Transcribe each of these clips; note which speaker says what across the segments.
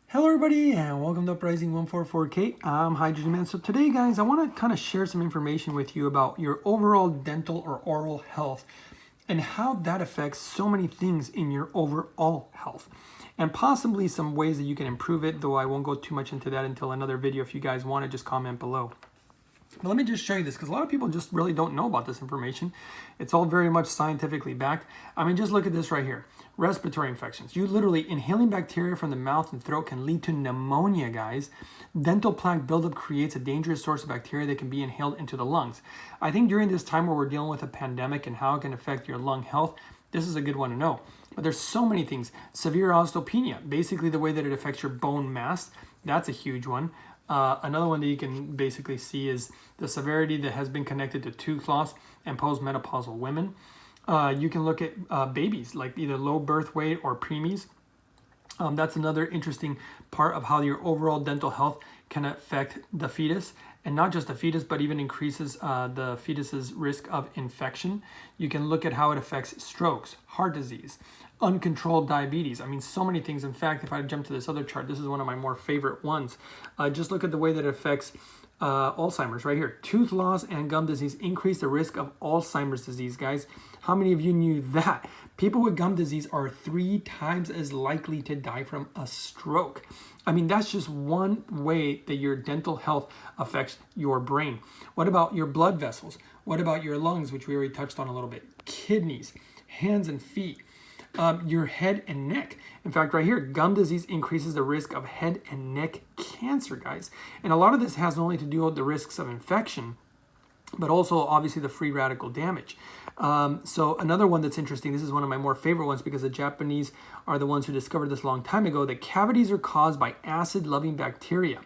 Speaker 1: Hello everybody and welcome to Uprising 144K. I'm Hydrogen Man. So today guys, I want to kind of share some information with you about your overall dental or oral health and how that affects so many things in your overall health and possibly some ways that you can improve it, though I won't go too much into that until another video. If you guys want to, just comment below. But let me just show you this because a lot of people just really don't know about this information. It's all very much scientifically backed. I mean, just look at this right here. Respiratory infections. You literally, inhaling bacteria from the mouth and throat can lead to pneumonia, guys. Dental plaque buildup creates a dangerous source of bacteria that can be inhaled into the lungs. I think during this time where we're dealing with a pandemic and how it can affect your lung health, this is a good one to know. But there's so many things. Severe osteopenia, basically the way that it affects your bone mass. That's a huge one. Another one that you can basically see is the severity that has been connected to tooth loss and postmenopausal women. You can look at babies, like either low birth weight or preemies. That's another interesting part of how your overall dental health can affect the fetus, and not just the fetus, but even increases the fetus's risk of infection. You can look at how it affects strokes, heart disease, uncontrolled diabetes. I mean, so many things. In fact, if I jump to this other chart, this is one of my more favorite ones. Just look at the way that it affects Alzheimer's right here. Tooth loss and gum disease increase the risk of Alzheimer's disease, guys. How many of you knew that? People with gum disease are 3 times as likely to die from a stroke. I mean, that's just one way that your dental health affects your brain. What about your blood vessels? What about your lungs, which we already touched on a little bit? Kidneys, hands and feet. Your head and neck. In fact, right here, gum disease increases the risk of head and neck cancer, guys. And a lot of this has not only to do with the risks of infection, but also obviously the free radical damage. So another one that's interesting, this is one of my more favorite ones because the Japanese are the ones who discovered this a long time ago, that cavities are caused by acid-loving bacteria,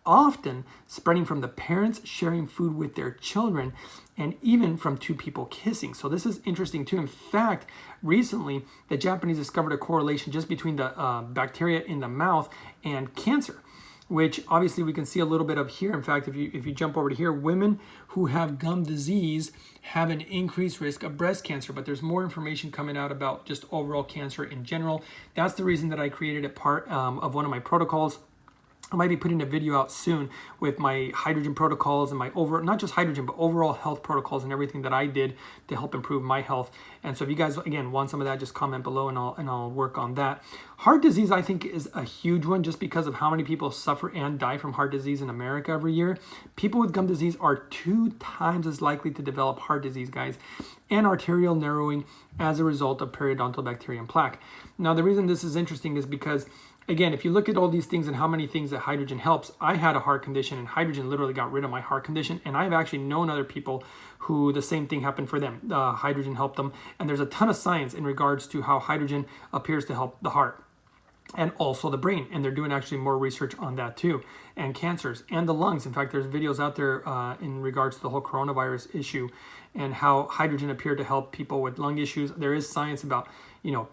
Speaker 1: often spreading from the parents sharing food with their children and even from 2 people kissing. So this is interesting too. In fact, recently the Japanese discovered a correlation just between the bacteria in the mouth and cancer, which obviously we can see a little bit of here. In fact, if you jump over to here, women who have gum disease have an increased risk of breast cancer, but there's more information coming out about just overall cancer in general. That's the reason that I created a part of one of my protocols. I might be putting a video out soon with my hydrogen protocols and my not just hydrogen, but overall health protocols and everything that I did to help improve my health. And so if you guys, again, want some of that, just comment below and I'll work on that. Heart disease, I think, is a huge one just because of how many people suffer and die from heart disease in America every year. People with gum disease are 2 times as likely to develop heart disease, guys, and arterial narrowing as a result of periodontal bacteria and plaque. Now, the reason this is interesting is because, again, if you look at all these things and how many things that hydrogen helps, I had a heart condition and hydrogen literally got rid of my heart condition. And I've actually known other people who the same thing happened for them. Hydrogen helped them. And there's a ton of science in regards to how hydrogen appears to help the heart and also the brain. And they're doing actually more research on that too. And cancers and the lungs. In fact, there's videos out there in regards to the whole coronavirus issue and how hydrogen appeared to help people with lung issues. There is science about,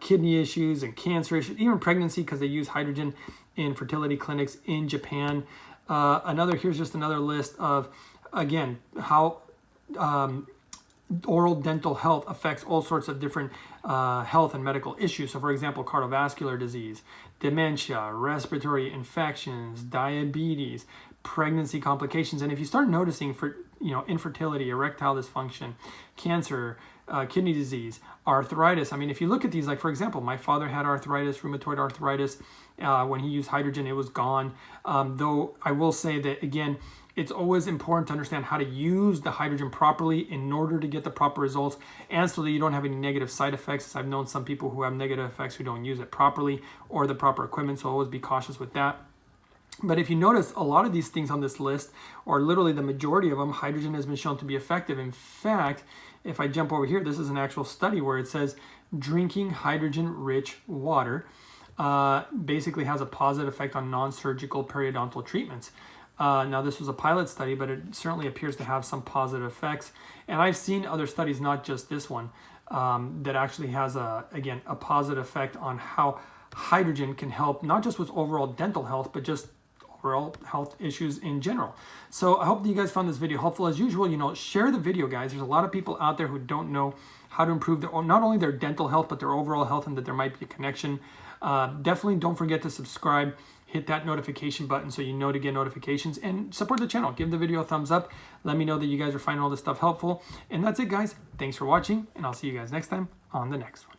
Speaker 1: kidney issues and cancer issues, even pregnancy, because they use hydrogen in fertility clinics in Japan. Here's just another list of, again, how oral dental health affects all sorts of different health and medical issues. So for example, cardiovascular disease, dementia, respiratory infections, diabetes, pregnancy complications. And if you start noticing infertility, erectile dysfunction, cancer, kidney disease, arthritis. I mean, if you look at these, like for example, my father had arthritis, rheumatoid arthritis. When he used hydrogen, it was gone. Though I will say that, again, it's always important to understand how to use the hydrogen properly in order to get the proper results and so that you don't have any negative side effects. I've known some people who have negative effects who don't use it properly or the proper equipment, so always be cautious with that. But if you notice, a lot of these things on this list, or literally the majority of them, hydrogen has been shown to be effective. In fact, if I jump over here, this is an actual study where it says drinking hydrogen-rich water basically has a positive effect on non-surgical periodontal treatments. Now, this was a pilot study, but it certainly appears to have some positive effects. And I've seen other studies, not just this one, that actually has, a positive effect on how hydrogen can help, not just with overall dental health, but just overall health issues in general. So I hope that you guys found this video helpful. As usual, share the video, guys. There's a lot of people out there who don't know how to improve not only their dental health, but their overall health, and that there might be a connection Definitely don't forget to subscribe. Hit that notification button so you know to get notifications, and support the channel. Give the video a thumbs up. Let me know that you guys are finding all this stuff helpful. And that's it, guys. Thanks for watching, and I'll see you guys next time on the next one.